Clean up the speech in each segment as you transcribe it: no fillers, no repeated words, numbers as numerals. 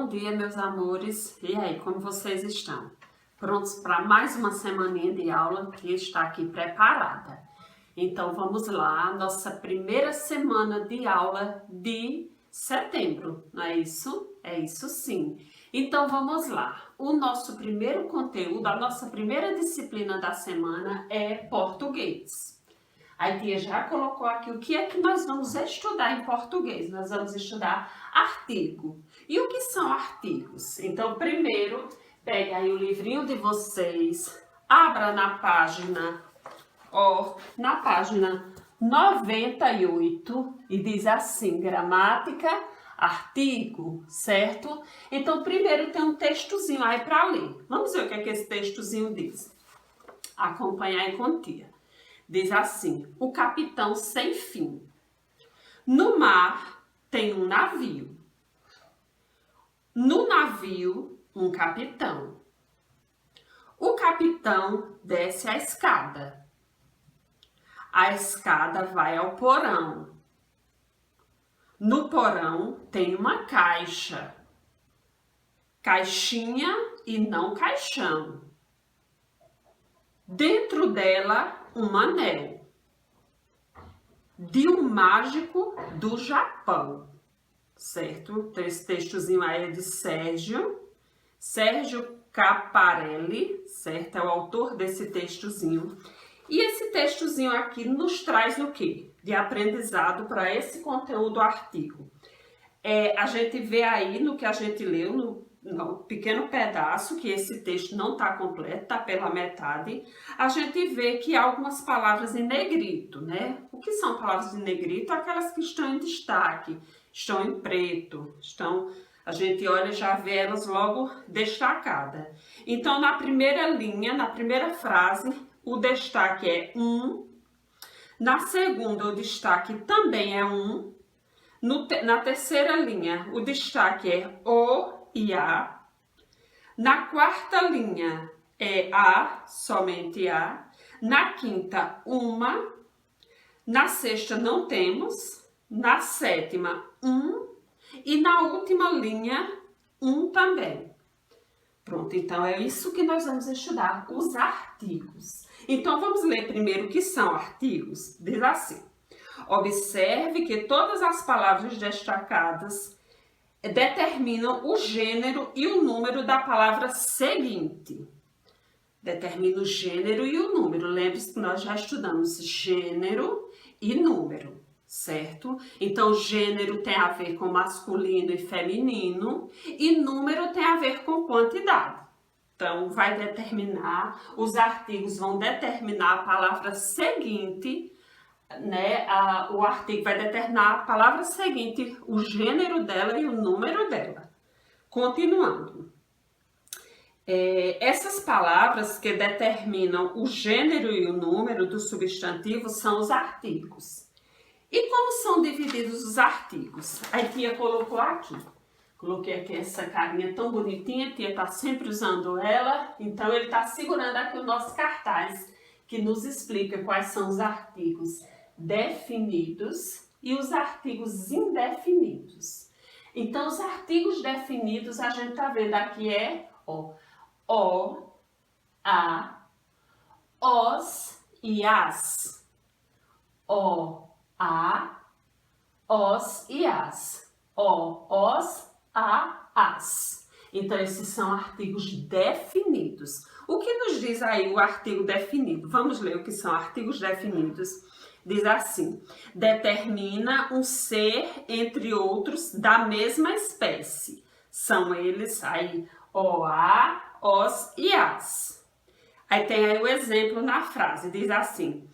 dia, meus amores. E aí, como vocês estão? Prontos para mais uma semaninha de aula que está aqui preparada? Então, vamos lá, nossa primeira semana de aula de setembro, não é isso? É isso sim. Então, vamos lá. O nosso primeiro conteúdo, a nossa primeira disciplina da semana é português. A tia já colocou aqui o que é que nós vamos estudar em português. Nós vamos estudar artigo. E o que são artigos? Então, primeiro, pegue aí o livrinho de vocês, abra na página 98 e diz assim, gramática, artigo, certo? Então, primeiro tem um textozinho aí para ler. Vamos ver o que é que esse textozinho diz. Acompanhar aí com tia. Diz assim, o capitão sem fim. No mar tem um navio. No navio, um capitão. O capitão desce a escada. A escada vai ao porão. No porão tem uma caixa. Caixinha e não caixão. Dentro dela, um anel de um mágico do Japão, certo? Então, esse textozinho aí é de Sérgio Caparelli, certo? É o autor desse textozinho. E esse textozinho aqui nos traz o quê? De aprendizado para esse conteúdo artigo. A gente vê aí no que a gente leu, no pequeno pedaço, que esse texto não está completo, está pela metade, a gente vê que há algumas palavras em negrito, né? O que são palavras em negrito? Aquelas que estão em destaque, estão em preto, a gente olha e já vê elas logo destacadas. Então, na primeira linha, na primeira frase, o destaque é um. Na segunda, o destaque também é um. Na terceira linha, o destaque é o e a. Na quarta linha é a, somente a. Na quinta, uma. Na sexta, não temos. Na sétima, um. E na última linha, um também. Pronto, então é isso que nós vamos estudar, os artigos. Então vamos ler primeiro o que são artigos. Diz assim. Observe que todas as palavras destacadas determinam o gênero e o número da palavra seguinte. Determina o gênero e o número. Lembre-se que nós já estudamos gênero e número, certo? Então, gênero tem a ver com masculino e feminino e número tem a ver com quantidade. Então, vai determinar, os artigos vão determinar a palavra seguinte, né? O artigo vai determinar a palavra seguinte, o gênero dela e o número dela. Continuando. Essas palavras que determinam o gênero e o número do substantivo são os artigos. E como são divididos os artigos? A tia colocou aqui. Coloquei aqui essa carinha tão bonitinha, a tia está sempre usando ela. Então, ele está segurando aqui o nosso cartaz, que nos explica quais são os artigos definidos e os artigos indefinidos. Então, os artigos definidos, a gente está vendo aqui o, a, os e as. O, a, os e as. O, os, a, as. Então, esses são artigos definidos. O que nos diz aí o artigo definido? Vamos ler o que são artigos definidos. Diz assim, determina um ser entre outros da mesma espécie. São eles aí o, a, os e as. Aí tem aí o exemplo na frase, diz assim,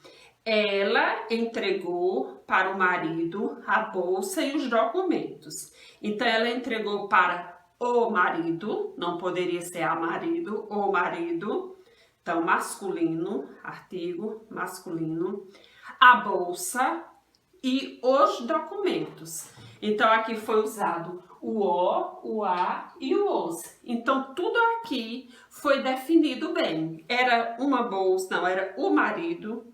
ela entregou para o marido a bolsa e os documentos. Então, ela entregou para o marido, não poderia ser a marido, o marido. Então, masculino, artigo masculino, a bolsa e os documentos. Então, aqui foi usado o a e o os. Então, tudo aqui foi definido bem. Era uma bolsa, não, era o marido,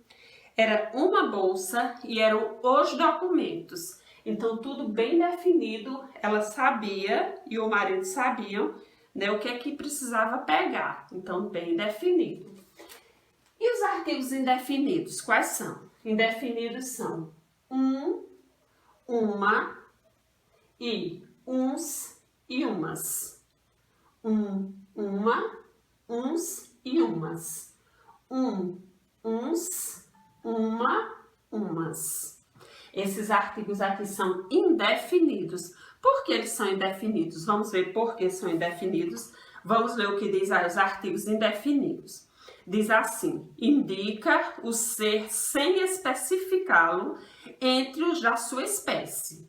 era uma bolsa e eram os documentos. Então, tudo bem definido, ela sabia e o marido sabiam, né, o que é que precisava pegar. Então, bem definido. E os artigos indefinidos, quais são? Indefinidos são um, uma e uns e umas. Uma, uns e umas. Uns, uma, umas. Esses artigos aqui são indefinidos. Por que eles são indefinidos? Vamos ver por que são indefinidos. Vamos ler o que diz aí os artigos indefinidos. Diz assim: indica o ser sem especificá-lo entre os da sua espécie.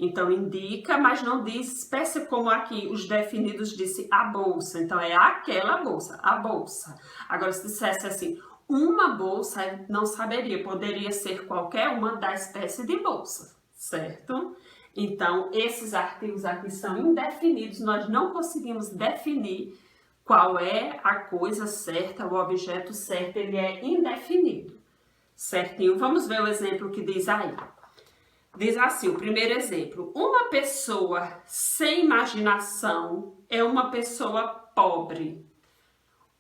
Então, indica, mas não diz espécie, como aqui os definidos disse a bolsa. Então, é aquela bolsa, a bolsa. Agora, se dissesse assim, uma bolsa, não saberia, poderia ser qualquer uma da espécie de bolsa, certo? Então, esses artigos aqui são indefinidos, nós não conseguimos definir qual é a coisa certa, o objeto certo, ele é indefinido, certinho? Vamos ver o exemplo que diz aí. Diz assim, o primeiro exemplo, uma pessoa sem imaginação é uma pessoa pobre.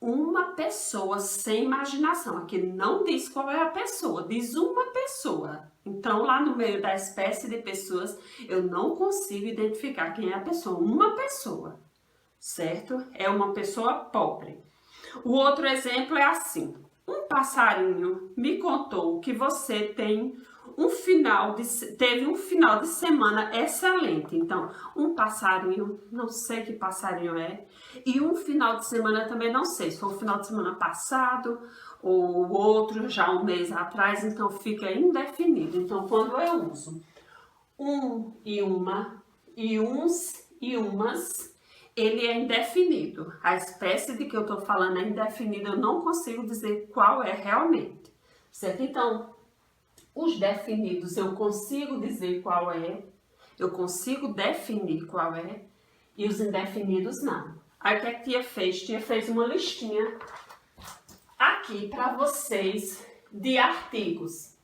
Uma pessoa sem imaginação, aqui não diz qual é a pessoa, diz uma pessoa. Então, lá no meio da espécie de pessoas, eu não consigo identificar quem é a pessoa, uma pessoa, certo? É uma pessoa pobre. O outro exemplo é assim, um passarinho me contou que você teve um final de semana excelente. Então, um passarinho, não sei que passarinho é, e um final de semana também não sei, se foi o final de semana passado ou outro já um mês atrás, então fica indefinido. Então, quando eu uso um e uma, e uns e umas, ele é indefinido. A espécie de que eu estou falando é indefinida, eu não consigo dizer qual é realmente, certo? Então, os definidos eu consigo dizer qual é, eu consigo definir qual é, e os indefinidos não. Aí o que a tia fez? Tia fez uma listinha aqui para vocês de artigos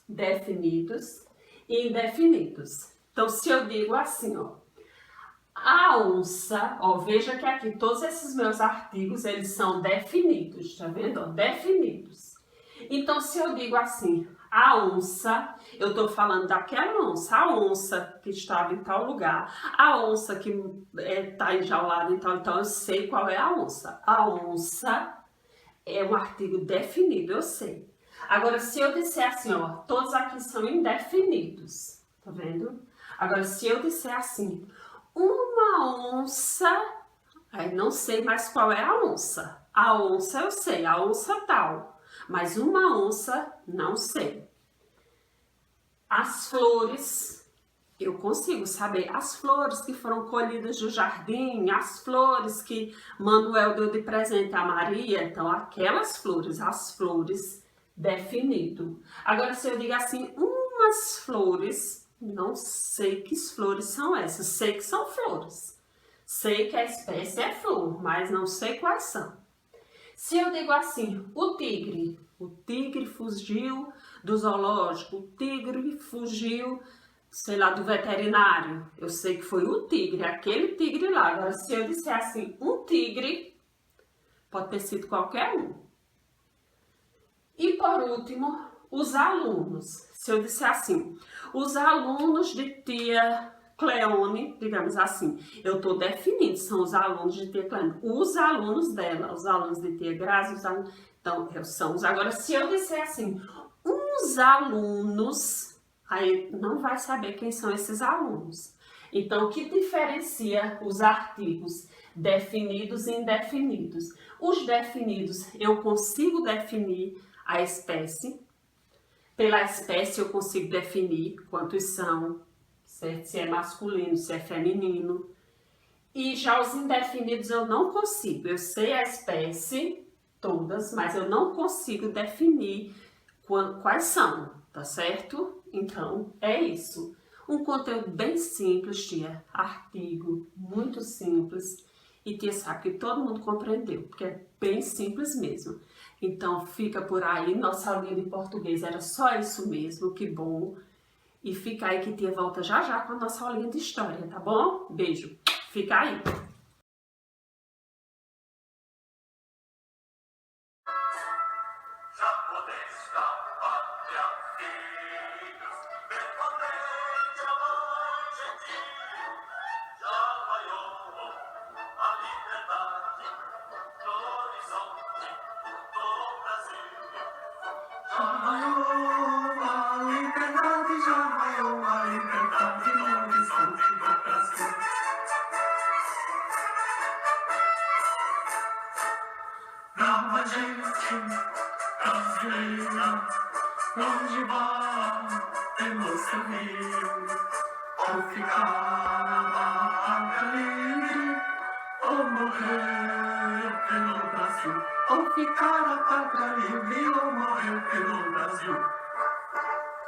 definidos e indefinidos. Então, se eu digo assim, ó, a onça, ó, veja que aqui todos esses meus artigos, eles são definidos, tá vendo? Ó, definidos. Então, se eu digo assim, a onça, eu estou falando daquela onça, a onça que estava em tal lugar, a onça que está enjaulada em tal, então eu sei qual é a onça. A onça é um artigo definido, eu sei. Agora, se eu disser assim, ó, todos aqui são indefinidos, tá vendo? Agora, se eu disser assim, uma onça, aí não sei mais qual é a onça. A onça eu sei, a onça tal, mas uma onça não sei. As flores, eu consigo saber as flores que foram colhidas do jardim, as flores que Manuel deu de presente a Maria, então aquelas flores, as flores, definido. Agora, se eu digo assim, umas flores, não sei que flores são essas, sei que são flores. Sei que a espécie é flor, mas não sei quais são. Se eu digo assim, o tigre fugiu do zoológico, o tigre fugiu, sei lá, do veterinário. Eu sei que foi o tigre, aquele tigre lá. Agora, se eu disser assim, um tigre, pode ter sido qualquer um. E por último, os alunos. Se eu disser assim, os alunos de tia Cleone, digamos assim, eu estou definindo, são os alunos de tia Cleone, os alunos dela, os alunos de tia Grazi, os alunos, então, são os. Agora, se eu disser assim, uns alunos, aí não vai saber quem são esses alunos. Então, o que diferencia os artigos definidos e indefinidos? Os definidos, eu consigo definir a espécie. Pela espécie, eu consigo definir quantos são, certo? Se é masculino, se é feminino. E já os indefinidos eu não consigo. Eu sei a espécie, todas, mas eu não consigo definir quais são, tá certo? Então, é isso. Um conteúdo bem simples, tia. Artigo, muito simples. E tia sabe que todo mundo compreendeu, porque é bem simples mesmo. Então, fica por aí. Nossa aulinha de português era só isso mesmo, que bom. E fica aí que tia volta já já com a nossa aulinha de história, tá bom? Beijo. Fica aí. Brasileira, onde batemos sorrir, ou ficar a pátria livre, ou morrer pelo Brasil, ou ficar a pátria livre, ou morrer pelo Brasil.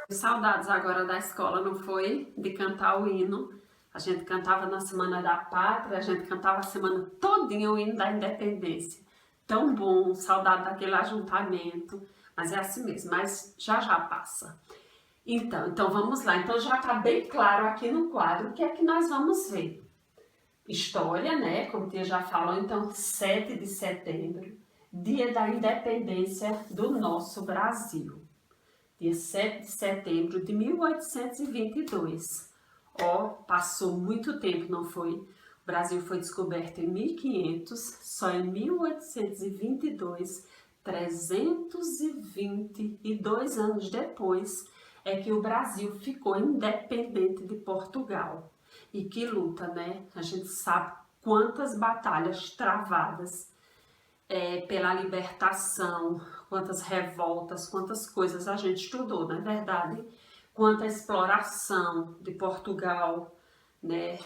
Saudades agora da escola, não foi? De cantar o hino. A gente cantava na Semana da Pátria, a gente cantava a semana todinha o hino da independência. Tão bom, saudade daquele ajuntamento. Mas é assim mesmo, mas já já passa. Então vamos lá. Então já está bem claro aqui no quadro o que é que nós vamos ver. História, né? Como tia já falou, então 7 de setembro, dia da independência do nosso Brasil. Dia 7 de setembro de 1822. Ó, passou muito tempo, não foi? O Brasil foi descoberto em 1500, só em 1822, 322 anos depois, é que o Brasil ficou independente de Portugal. E que luta, né? A gente sabe quantas batalhas travadas pela libertação, quantas revoltas, quantas coisas a gente estudou, não é verdade? Quanta exploração de Portugal, né,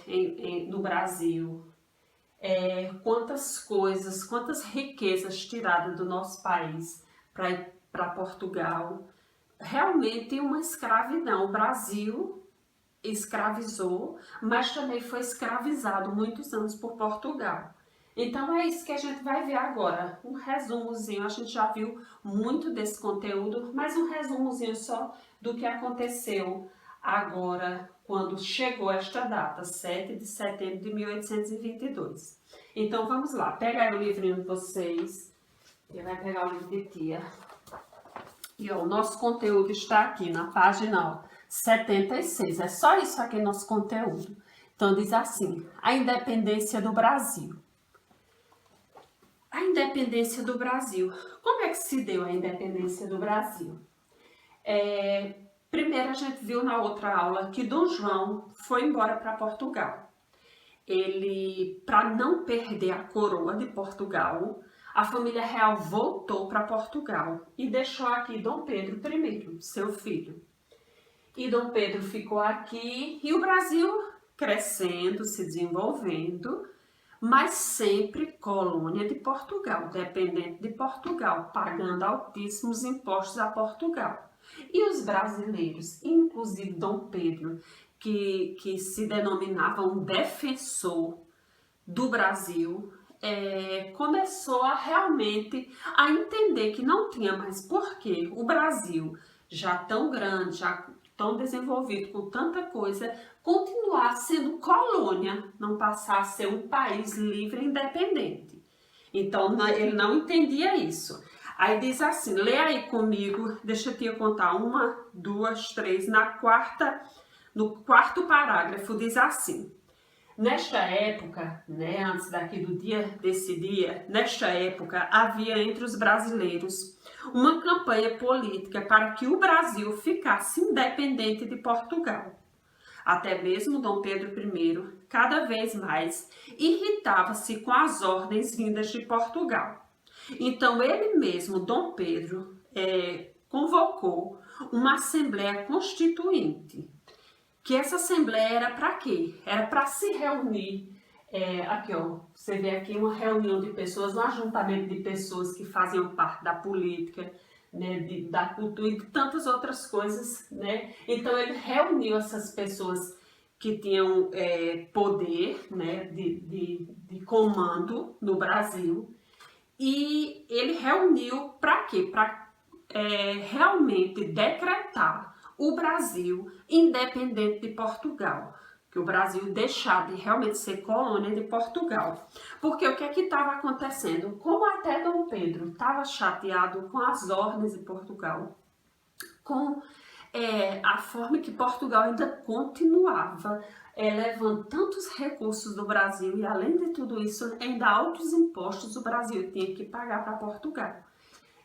no Brasil, quantas coisas, quantas riquezas tiradas do nosso país para ir para Portugal. Realmente uma escravidão. O Brasil escravizou, mas também foi escravizado muitos anos por Portugal. Então é isso que a gente vai ver agora, um resumozinho. A gente já viu muito desse conteúdo, mas um resumozinho só do que aconteceu agora, quando chegou esta data, 7 de setembro de 1822. Então vamos lá, pega aí o livrinho de vocês, e vai pegar o livro de tia. E ó, o nosso conteúdo está aqui na página 76, é só isso aqui nosso conteúdo. Então diz assim, a independência do Brasil. A independência do Brasil. Como é que se deu a independência do Brasil? Primeiro a gente viu na outra aula que Dom João foi embora para Portugal. Ele, para não perder a coroa de Portugal, a família real voltou para Portugal e deixou aqui Dom Pedro I, seu filho. E Dom Pedro ficou aqui e o Brasil crescendo, se desenvolvendo, mas sempre colônia de Portugal, dependente de Portugal, pagando altíssimos impostos a Portugal. E os brasileiros, inclusive Dom Pedro, que se denominava um defensor do Brasil, começou a realmente a entender que não tinha mais porquê o Brasil, já tão grande, já tão desenvolvido, com tanta coisa, continuar sendo colônia, não passar a ser um país livre e independente. Então ele não entendia isso. Aí diz assim, lê aí comigo, deixa eu te contar, 1, 2, 3, no quarto parágrafo diz assim, nesta época, né, antes desse dia, nesta época havia entre os brasileiros uma campanha política para que o Brasil ficasse independente de Portugal. Até mesmo Dom Pedro I, cada vez mais, irritava-se com as ordens vindas de Portugal. Então ele mesmo, Dom Pedro, convocou uma Assembleia Constituinte. Que essa Assembleia era para quê? Era para se reunir, aqui ó, você vê aqui uma reunião de pessoas, um ajuntamento de pessoas que faziam parte da política, né, da cultura e de tantas outras coisas, né? Então ele reuniu essas pessoas que tinham poder, né, de comando no Brasil, e ele reuniu para quê? Para realmente decretar o Brasil independente de Portugal, que o Brasil deixar de realmente ser colônia de Portugal. Porque o que é que estava acontecendo? Como até Dom Pedro estava chateado com as ordens de Portugal, com a forma que Portugal ainda continuava levando tantos recursos do Brasil e, além de tudo isso, ainda altos impostos o Brasil tinha que pagar para Portugal.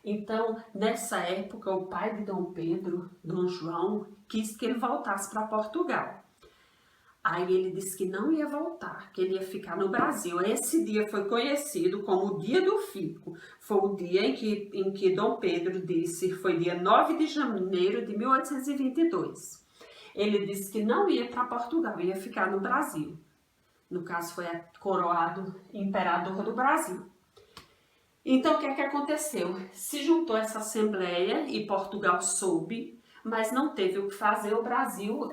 Então, nessa época, o pai de Dom Pedro, Dom João, quis que ele voltasse para Portugal. Aí ele disse que não ia voltar, que ele ia ficar no Brasil. Esse dia foi conhecido como o Dia do Fico. Foi o dia em que Dom Pedro disse, foi dia 9 de janeiro de 1822. Ele disse que não ia para Portugal, ia ficar no Brasil. No caso, foi coroado imperador do Brasil. Então, o que é que aconteceu? Se juntou essa assembleia e Portugal soube, mas não teve o que fazer. O Brasil,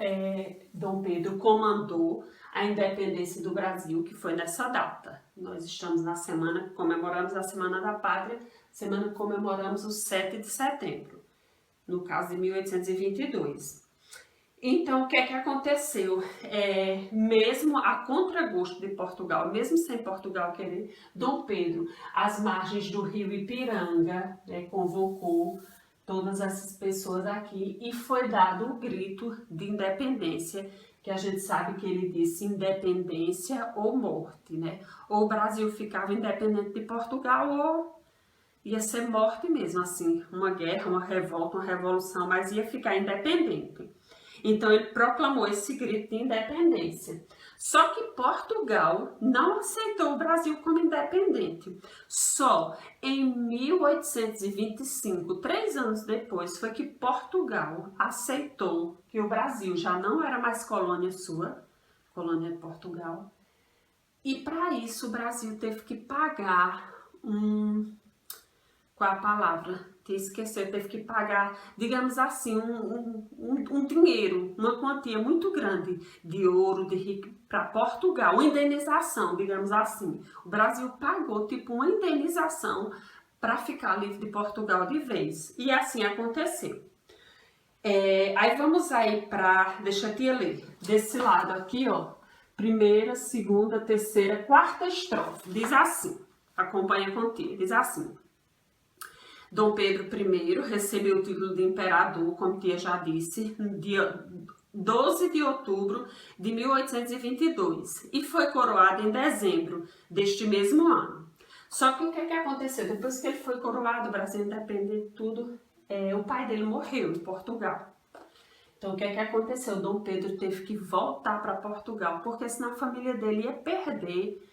Dom Pedro comandou a independência do Brasil, que foi nessa data. Nós estamos na semana, comemoramos a Semana da Pátria, semana que comemoramos o 7 de setembro, no caso de 1822. Então, o que é que aconteceu? Mesmo a contragosto de Portugal, mesmo sem Portugal querer, Dom Pedro, às margens do rio Ipiranga, convocou todas essas pessoas aqui e foi dado o grito de independência, que a gente sabe que ele disse independência ou morte, né? Ou o Brasil ficava independente de Portugal ou ia ser morte mesmo, assim, uma guerra, uma revolta, uma revolução, mas ia ficar independente. Então ele proclamou esse grito de independência. Só que Portugal não aceitou o Brasil como independente. Só em 1825, 3 anos depois, foi que Portugal aceitou que o Brasil já não era mais colônia sua, colônia de Portugal. E para isso o Brasil teve que pagar qual a palavra? Te esqueceu, teve que pagar, digamos assim, um dinheiro, uma quantia muito grande de ouro, de rico para Portugal, uma indenização, digamos assim. O Brasil pagou tipo uma indenização para ficar livre de Portugal de vez. E assim aconteceu. Aí vamos aí para, deixa eu te ler, desse lado aqui, ó, primeira, segunda, terceira, quarta estrofe, diz assim, acompanha contigo, diz assim. Dom Pedro I recebeu o título de imperador, como tia já disse, no dia 12 de outubro de 1822 e foi coroado em dezembro deste mesmo ano. Só que o que aconteceu? Depois que ele foi coroado, o Brasil independente de tudo, o pai dele morreu em Portugal. Então o que aconteceu? Dom Pedro teve que voltar para Portugal, porque senão a família dele ia perder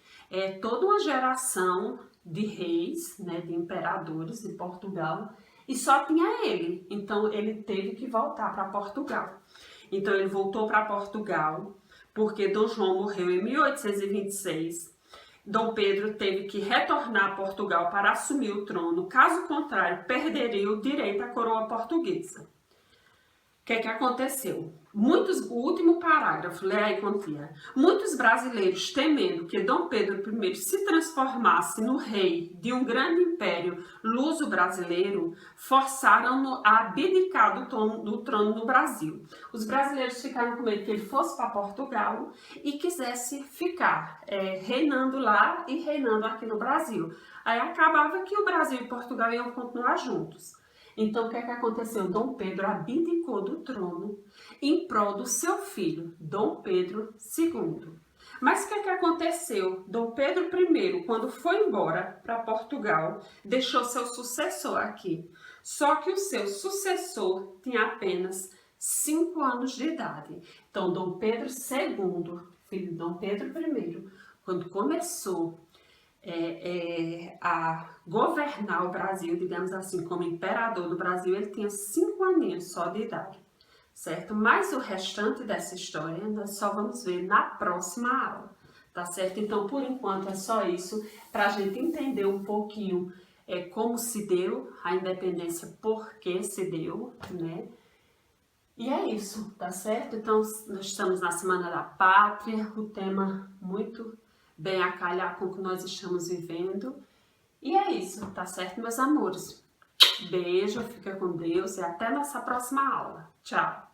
toda uma geração de reis, né, de imperadores de Portugal, e só tinha ele. Então ele teve que voltar para Portugal. Então ele voltou para Portugal, porque Dom João morreu em 1826. Dom Pedro teve que retornar a Portugal para assumir o trono, caso contrário, perderia o direito à coroa portuguesa. O que aconteceu? O último parágrafo, lê aí contia. Muitos brasileiros, temendo que Dom Pedro I se transformasse no rei de um grande império luso-brasileiro, forçaram-no a abdicar do trono do Brasil. Os brasileiros ficaram com medo que ele fosse para Portugal e quisesse ficar reinando lá e reinando aqui no Brasil. Aí acabava que o Brasil e Portugal iam continuar juntos. Então, o que aconteceu? Dom Pedro abdicou do trono em prol do seu filho, Dom Pedro II. Mas o que aconteceu? Dom Pedro I, quando foi embora para Portugal, deixou seu sucessor aqui. Só que o seu sucessor tinha apenas 5 anos de idade. Então, Dom Pedro II, filho de Dom Pedro I, quando começou a governar o Brasil, digamos assim, como imperador do Brasil, ele tinha 5 aninhos só de idade, certo? Mas o restante dessa história nós só vamos ver na próxima aula, tá certo? Então, por enquanto, é só isso, para a gente entender um pouquinho como se deu a independência, por que se deu, né? E é isso, tá certo? Então, nós estamos na Semana da Pátria, o tema muito bem a calhar com o que nós estamos vivendo. E é isso, tá certo, meus amores? Beijo, fica com Deus e até nossa próxima aula. Tchau!